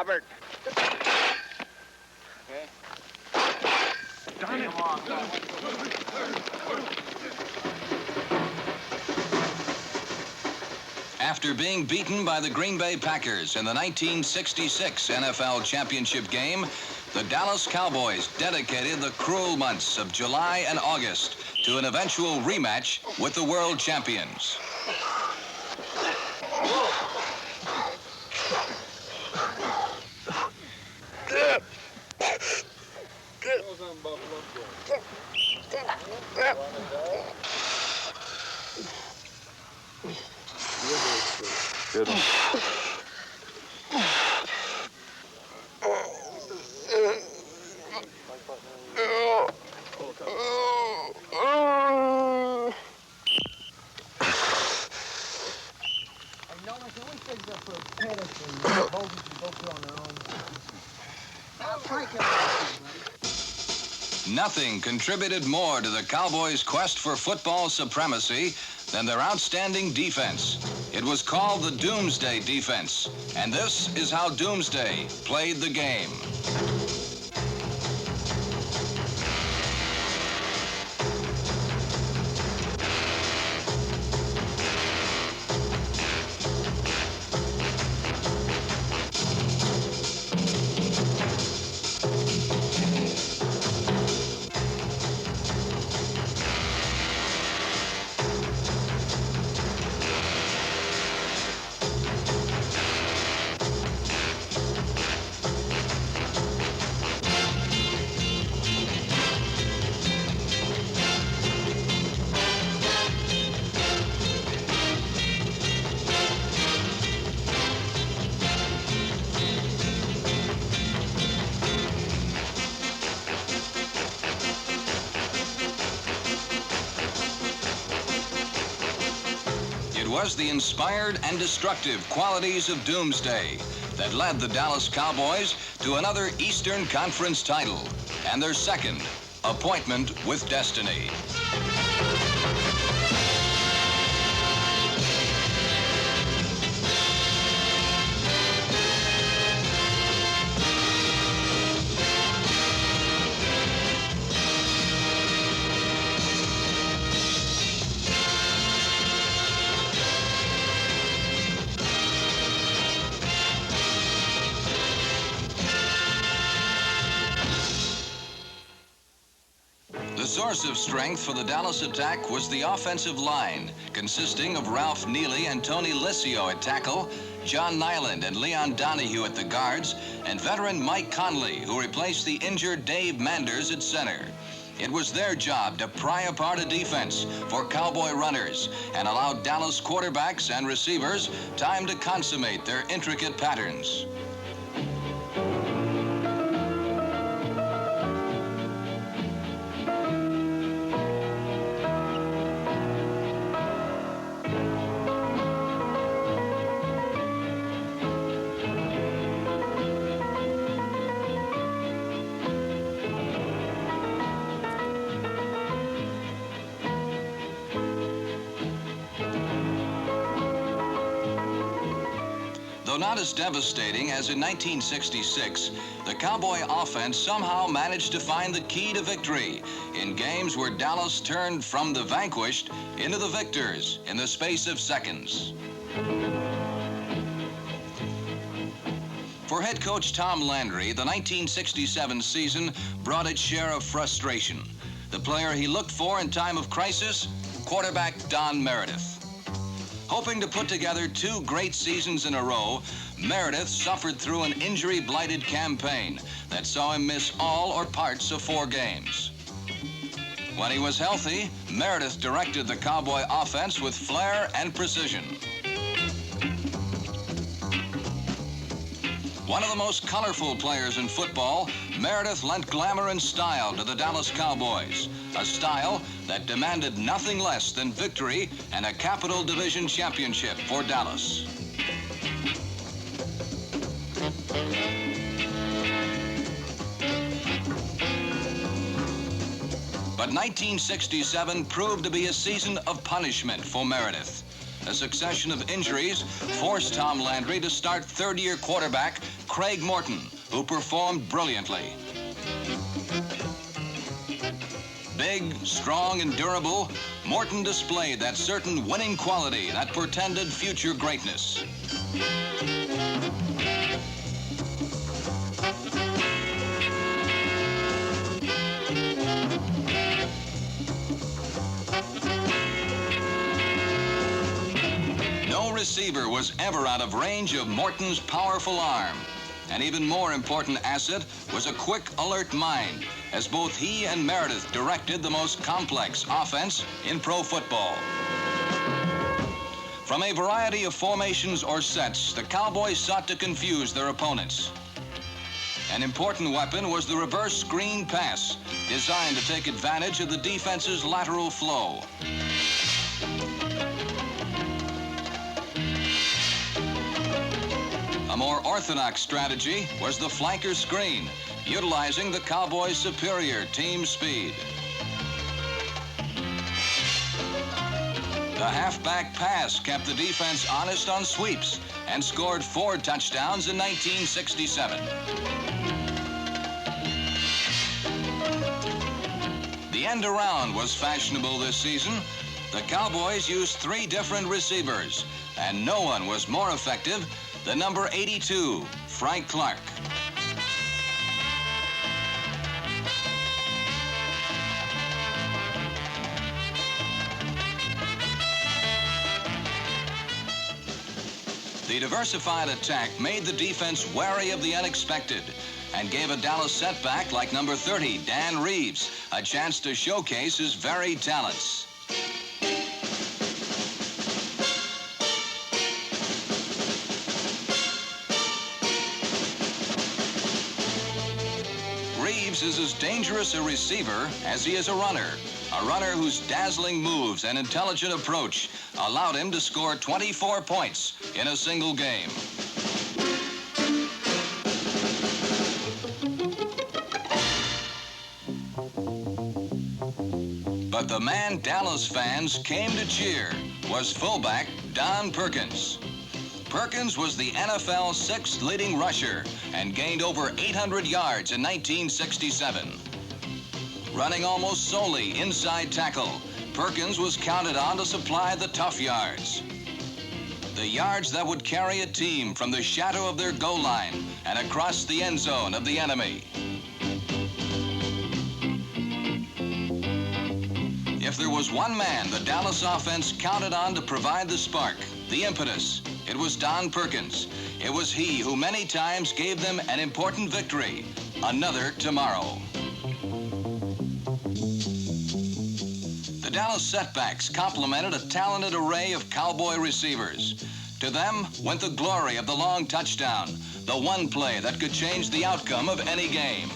Robert. Okay. Darn it. Come on. After being beaten by the Green Bay Packers in the 1966 NFL Championship game, the Dallas Cowboys dedicated the cruel months of July and August to an eventual rematch with the world champions. Good one. Nothing contributed more to the Cowboys' quest for football supremacy than their outstanding defense. It was called the Doomsday defense, and this is how Doomsday played the game. It was the inspired and destructive qualities of Doomsday that led the Dallas Cowboys to another Eastern Conference title and their second appointment with destiny. The source of strength for the Dallas attack was the offensive line, consisting of Ralph Neely and Tony Liscio at tackle, John Nyland and Leon Donahue at the guards, and veteran Mike Conley, who replaced the injured Dave Manders at center. It was their job to pry apart a defense for Cowboy runners and allow Dallas quarterbacks and receivers time to consummate their intricate patterns. Though not as devastating as in 1966, the Cowboy offense somehow managed to find the key to victory in games where Dallas turned from the vanquished into the victors in the space of seconds. For head coach Tom Landry, the 1967 season brought its share of frustration. The player he looked for in time of crisis, quarterback Don Meredith. Hoping to put together two great seasons in a row, Meredith suffered through an injury-blighted campaign that saw him miss all or parts of 4 games. When he was healthy, Meredith directed the Cowboy offense with flair and precision. One of the most colorful players in football, Meredith lent glamour and style to the Dallas Cowboys, a style that demanded nothing less than victory and a Capital Division championship for Dallas. But 1967 proved to be a season of punishment for Meredith. A succession of injuries forced Tom Landry to start third-year quarterback Craig Morton, who performed brilliantly. Big, strong, and durable, Morton displayed that certain winning quality that portended future greatness. No receiver was ever out of range of Morton's powerful arm. An even more important asset was a quick, alert mind, as both he and Meredith directed the most complex offense in pro football. From a variety of formations or sets, the Cowboys sought to confuse their opponents. An important weapon was the reverse screen pass, designed to take advantage of the defense's lateral flow. A more orthodox strategy was the flanker screen, utilizing the Cowboys' superior team speed. The halfback pass kept the defense honest on sweeps and scored 4 touchdowns in 1967. The end around was fashionable this season. The Cowboys used 3 different receivers, and no one was more effective than number 82, Frank Clark. The diversified attack made the defense wary of the unexpected and gave a Dallas setback like number 30, Dan Reeves, a chance to showcase his varied talents. Reeves is as dangerous a receiver as he is a runner whose dazzling moves and intelligent approach allowed him to score 24 points in a single game. But the man Dallas fans came to cheer was fullback Don Perkins. Perkins was the NFL's 6th leading rusher and gained over 800 yards in 1967. Running almost solely inside tackle, Perkins was counted on to supply the tough yards. The yards that would carry a team from the shadow of their goal line and across the end zone of the enemy. If there was one man the Dallas offense counted on to provide the spark, the impetus, it was Don Perkins. It was he who many times gave them an important victory, another tomorrow. The Dallas setbacks complemented a talented array of Cowboy receivers. To them went the glory of the long touchdown, the one play that could change the outcome of any game.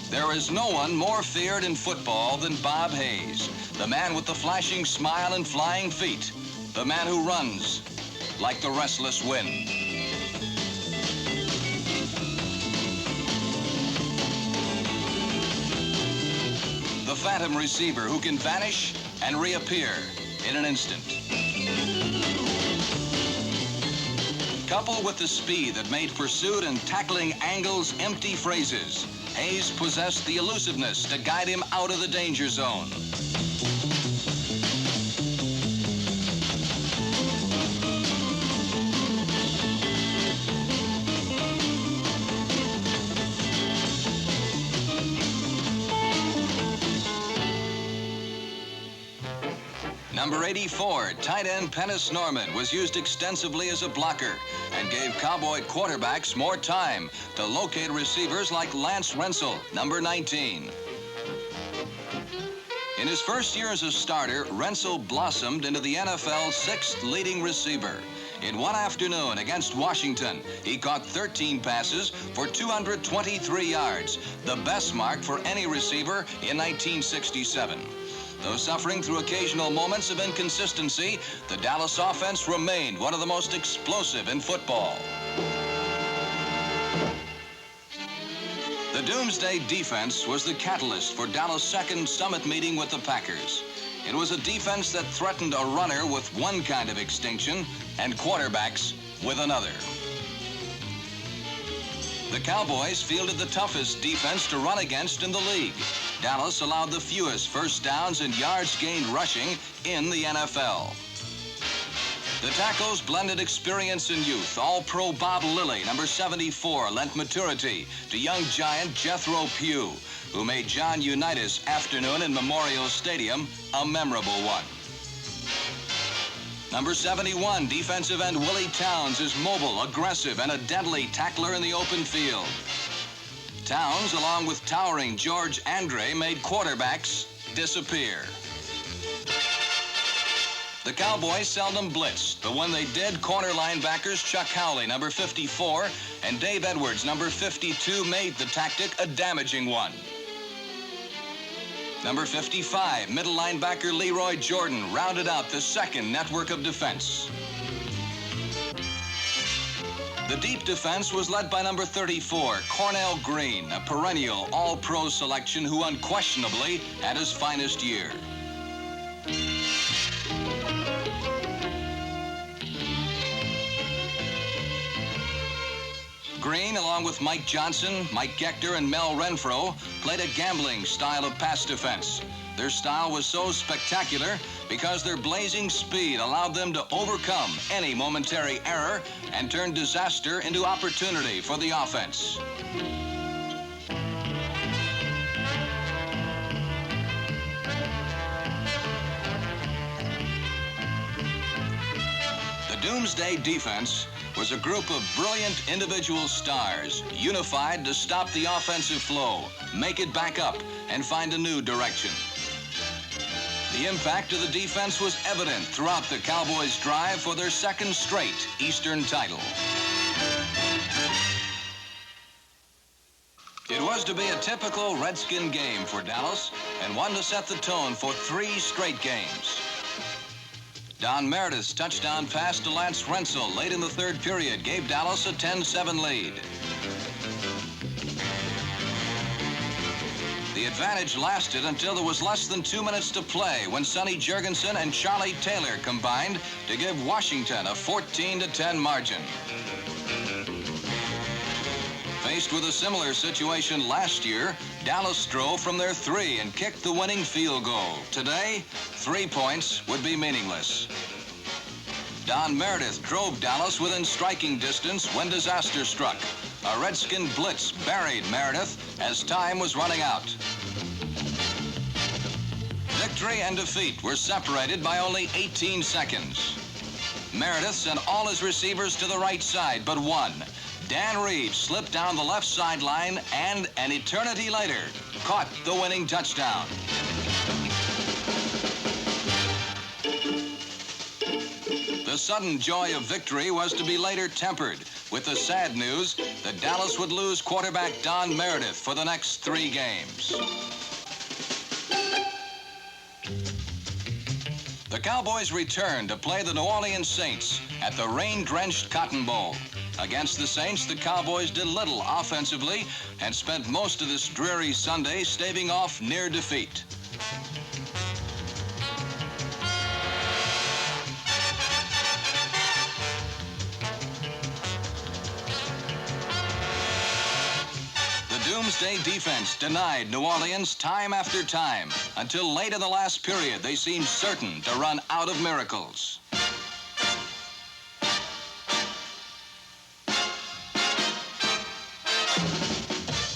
There is no one more feared in football than Bob Hayes, the man with the flashing smile and flying feet, the man who runs like the restless wind. The phantom receiver who can vanish and reappear in an instant. Coupled with the speed that made pursuit and tackling angles empty phrases, Hayes possessed the elusiveness to guide him out of the danger zone. Number 84, tight end Pennis Norman, was used extensively as a blocker and gave Cowboy quarterbacks more time to locate receivers like Lance Rensel, number 19. In his first year as a starter, Rensel blossomed into the NFL's 6th leading receiver. In one afternoon against Washington, he caught 13 passes for 223 yards, the best mark for any receiver in 1967. Though suffering through occasional moments of inconsistency, the Dallas offense remained one of the most explosive in football. The Doomsday defense was the catalyst for Dallas' second summit meeting with the Packers. It was a defense that threatened a runner with one kind of extinction and quarterbacks with another. The Cowboys fielded the toughest defense to run against in the league. Dallas allowed the fewest first downs and yards gained rushing in the NFL. The tackles blended experience and youth. All-Pro Bob Lilly, number 74, lent maturity to young giant Jethro Pugh, who made John Unitas' afternoon in Memorial Stadium a memorable one. Number 71, defensive end Willie Towns, is mobile, aggressive, and a deadly tackler in the open field. Towns, along with towering George Andre, made quarterbacks disappear. The Cowboys seldom blitzed, but when they did, corner linebackers Chuck Howley, number 54, and Dave Edwards, number 52, made the tactic a damaging one. Number 55, middle linebacker Leroy Jordan, rounded out the second network of defense. The deep defense was led by number 34, Cornell Green, a perennial All-Pro selection who unquestionably had his finest year. Green, along with Mike Johnson, Mike Gector, and Mel Renfro, played a gambling style of pass defense. Their style was so spectacular because their blazing speed allowed them to overcome any momentary error and turn disaster into opportunity for the offense. The Doomsday defense was a group of brilliant individual stars, unified to stop the offensive flow, make it back up, and find a new direction. The impact of the defense was evident throughout the Cowboys' drive for their second straight Eastern title. It was to be a typical Redskin game for Dallas, and one to set the tone for 3 straight games. Don Meredith's touchdown pass to Lance Rensel late in the third period gave Dallas a 10-7 lead. The advantage lasted until there was less than 2 minutes to play when Sonny Jurgensen and Charlie Taylor combined to give Washington a 14-10 margin. Faced with a similar situation last year, Dallas drove from their 3 and kicked the winning field goal. Today, 3 points would be meaningless. Don Meredith drove Dallas within striking distance when disaster struck. A Redskin blitz buried Meredith as time was running out. Victory and defeat were separated by only 18 seconds. Meredith sent all his receivers to the right side but one. Dan Reeves slipped down the left sideline and, an eternity later, caught the winning touchdown. The sudden joy of victory was to be later tempered with the sad news that Dallas would lose quarterback Don Meredith for the next 3 games. The Cowboys returned to play the New Orleans Saints at the rain-drenched Cotton Bowl. Against the Saints, the Cowboys did little offensively and spent most of this dreary Sunday staving off near defeat. The Doomsday defense denied New Orleans time after time. Until late in the last period, they seemed certain to run out of miracles.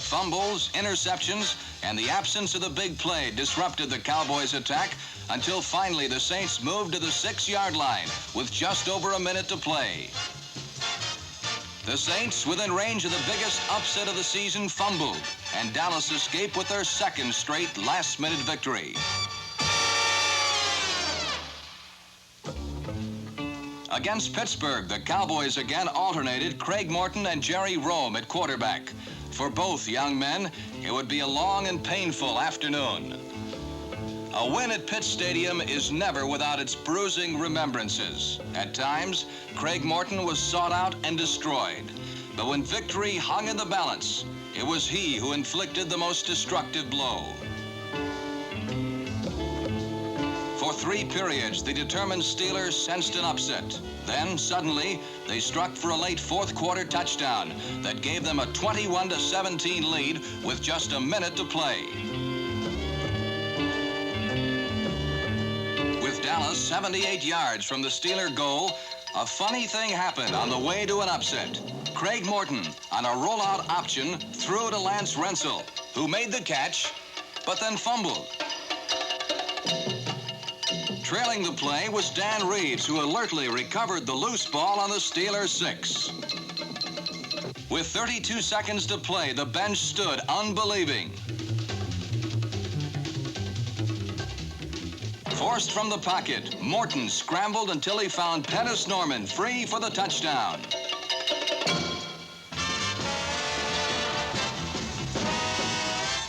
Fumbles, interceptions, and the absence of the big play disrupted the Cowboys' attack until finally the Saints moved to the 6-yard line with just over a minute to play. The Saints, within range of the biggest upset of the season, fumbled, and Dallas escaped with their second straight last-minute victory. Against Pittsburgh, the Cowboys again alternated Craig Morton and Jerry Rome at quarterback. For both young men, it would be a long and painful afternoon. A win at Pitt Stadium is never without its bruising remembrances. At times, Craig Morton was sought out and destroyed. But when victory hung in the balance, it was he who inflicted the most destructive blow. 3 periods, the determined Steelers sensed an upset. Then, suddenly, they struck for a late fourth quarter touchdown that gave them a 21-17 lead with just a minute to play. With Dallas 78 yards from the Steeler goal, a funny thing happened on the way to an upset. Craig Morton, on a rollout option, threw to Lance Rensel, who made the catch, but then fumbled. Trailing the play was Dan Reeves, who alertly recovered the loose ball on the Steelers' 6. With 32 seconds to play, the bench stood unbelieving. Forced from the pocket, Morton scrambled until he found Pettis Norman free for the touchdown.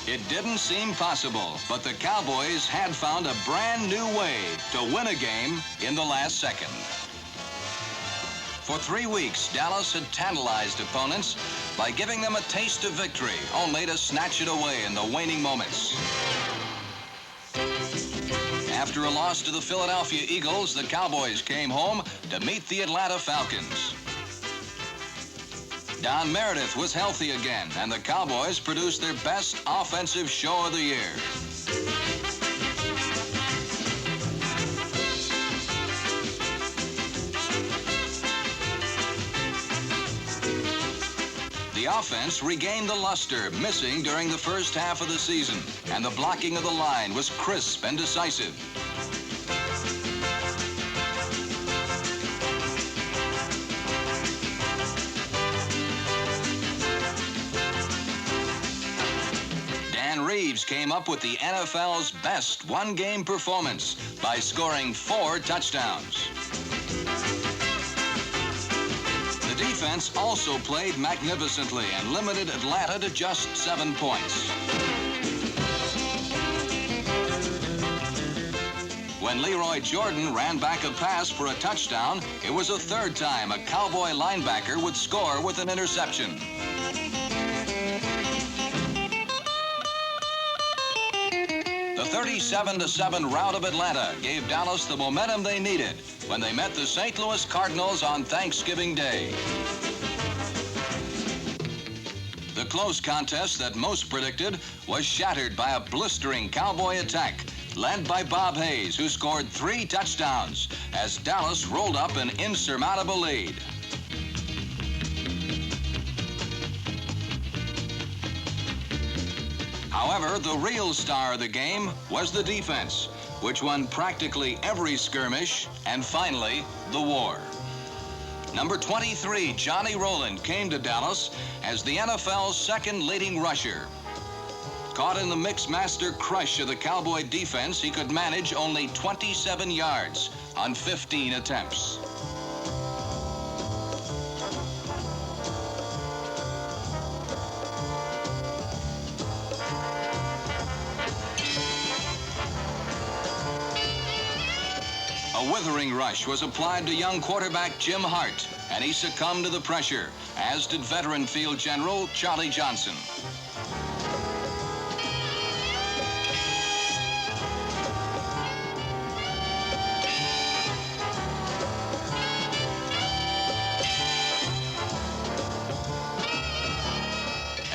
It didn't seem possible, but the Cowboys had found a brand new way to win a game in the last second. For 3 weeks, Dallas had tantalized opponents by giving them a taste of victory, only to snatch it away in the waning moments. After a loss to the Philadelphia Eagles, the Cowboys came home to meet the Atlanta Falcons. Don Meredith was healthy again, and the Cowboys produced their best offensive show of the year. The offense regained the luster missing during the first half of the season, and the blocking of the line was crisp and decisive. Reeves came up with the NFL's best one-game performance by scoring 4 touchdowns. The defense also played magnificently and limited Atlanta to just 7 points. When Leroy Jordan ran back a pass for a touchdown, it was a third time a Cowboy linebacker would score with an interception. The 37-7 rout of Atlanta gave Dallas the momentum they needed when they met the St. Louis Cardinals on Thanksgiving Day. The close contest that most predicted was shattered by a blistering Cowboy attack led by Bob Hayes, who scored 3 touchdowns as Dallas rolled up an insurmountable lead. However, the real star of the game was the defense, which won practically every skirmish and finally the war. Number 23, Johnny Rowland, came to Dallas as the NFL's second leading rusher. Caught in the mix-master crush of the Cowboy defense, he could manage only 27 yards on 15 attempts. A withering rush was applied to young quarterback Jim Hart, and he succumbed to the pressure, as did veteran field general Charlie Johnson.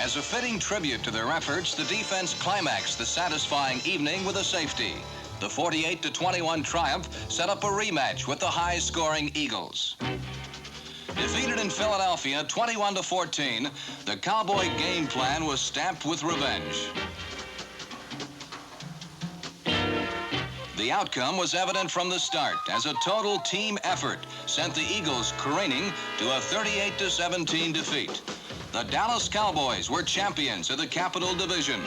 As a fitting tribute to their efforts, the defense climaxed the satisfying evening with a safety. The 48-21 triumph set up a rematch with the high-scoring Eagles. Defeated in Philadelphia 21-14, the Cowboy game plan was stamped with revenge. The outcome was evident from the start, as a total team effort sent the Eagles careening to a 38-17 defeat. The Dallas Cowboys were champions of the Capital Division.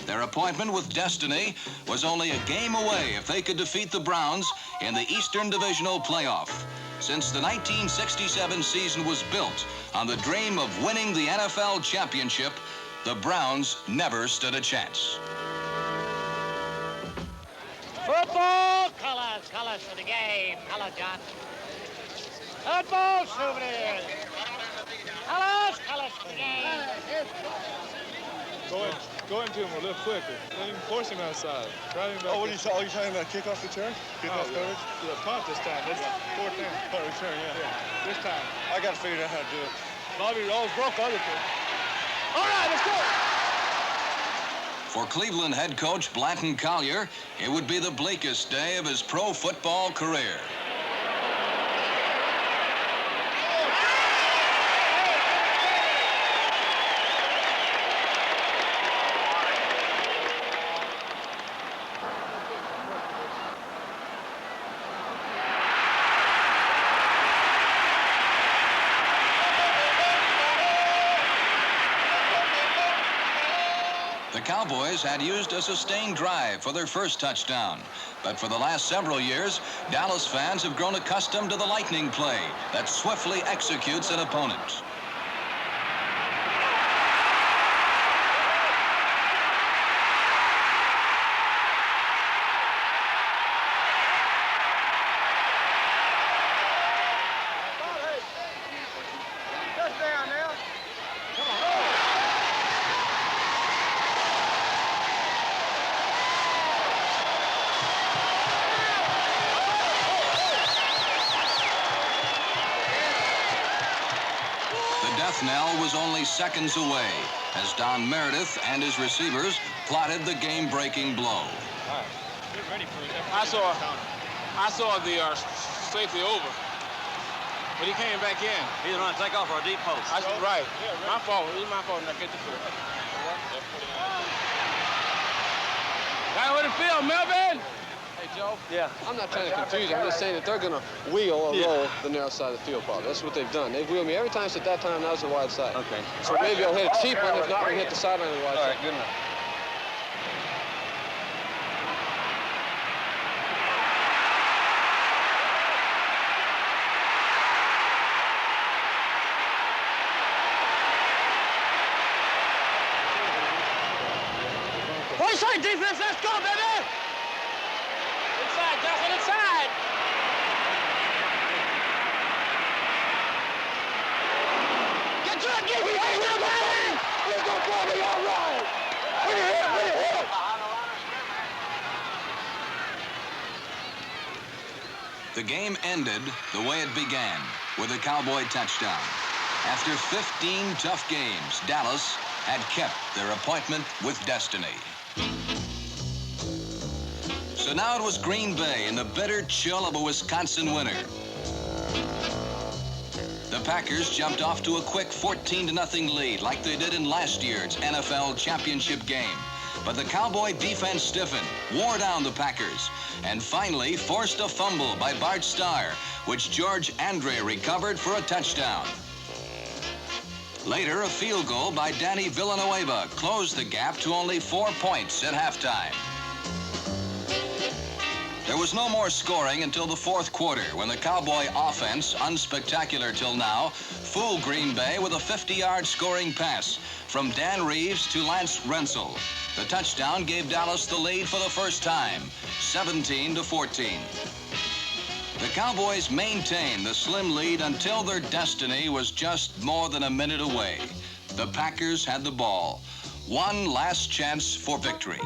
Their appointment with destiny was only a game away if they could defeat the Browns in the Eastern Divisional Playoff. Since the 1967 season was built on the dream of winning the NFL championship, the Browns never stood a chance. Football! Colors for the game. Color, John. Football souvenirs. Colors for the game. Go ahead. Go into him a little quicker. Don't even force him outside. Drive him back. Oh, you talking about kickoff return? Kickoff coverage? Yeah, punt this time. That's fourth down. Punt return, yeah. This time. I got to figure out how to do it. Bobby Rolls broke other thing. All right, let's go. For Cleveland head coach Blanton Collier, it would be the bleakest day of his pro football career. The Cowboys had used a sustained drive for their first touchdown. But for the last several years, Dallas fans have grown accustomed to the lightning play that swiftly executes an opponent. Death knell was only seconds away as Don Meredith and his receivers plotted the game-breaking blow. Get ready for it. I saw the safety over, but he came back in. He didn't want to take off our deep post. Right. My fault. It was my fault not get the field. Right with the field, Melvin. Hey, Joe. Yeah. I'm not trying to confuse you. I'm just saying that they're going to wheel or roll the narrow side of the field, probably. That's what they've done. They've wheeled me every time since that time. Now it's the wide side. Okay. So maybe I'll hit a cheap one. If not, we hit the sideline of the wide All side. right, good enough. One side defense, let's go, baby! Inside, Justin, inside! Get to it, get to it, baby! Let's go, Bobby, all right! Bring it here, bring it here! The game ended the way it began, with a Cowboy touchdown. After 15 tough games, Dallas had kept their appointment with destiny. So now it was Green Bay in the bitter chill of a Wisconsin winter. The Packers jumped off to a quick 14-0 lead like they did in last year's NFL championship game. But the Cowboy defense stiffened, wore down the Packers, and finally forced a fumble by Bart Starr, which George Andre recovered for a touchdown. Later, a field goal by Danny Villanueva closed the gap to only 4 points at halftime. There was no more scoring until the fourth quarter when the Cowboy offense, unspectacular till now, fooled Green Bay with a 50-yard scoring pass from Dan Reeves to Lance Rensel. The touchdown gave Dallas the lead for the first time, 17-14. The Cowboys maintained the slim lead until their destiny was just more than a minute away. The Packers had the ball. One last chance for victory.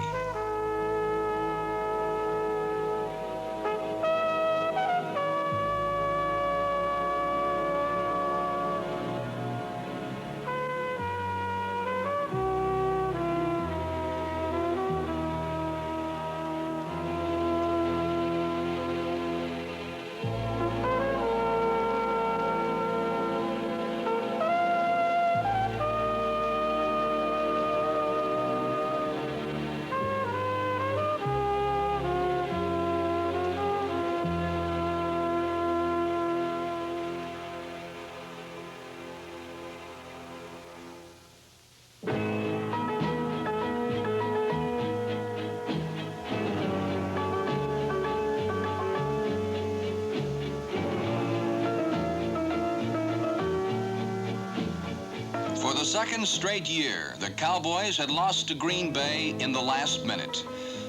For the second straight year, the Cowboys had lost to Green Bay in the last minute.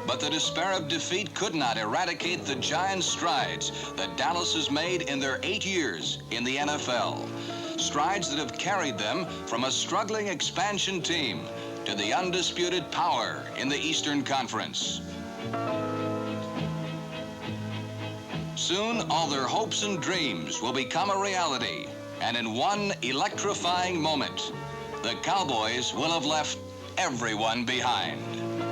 But the despair of defeat could not eradicate the giant strides that Dallas has made in their 8 years in the NFL. Strides that have carried them from a struggling expansion team to the undisputed power in the Eastern Conference. Soon, all their hopes and dreams will become a reality, and in one electrifying moment, the Cowboys will have left everyone behind.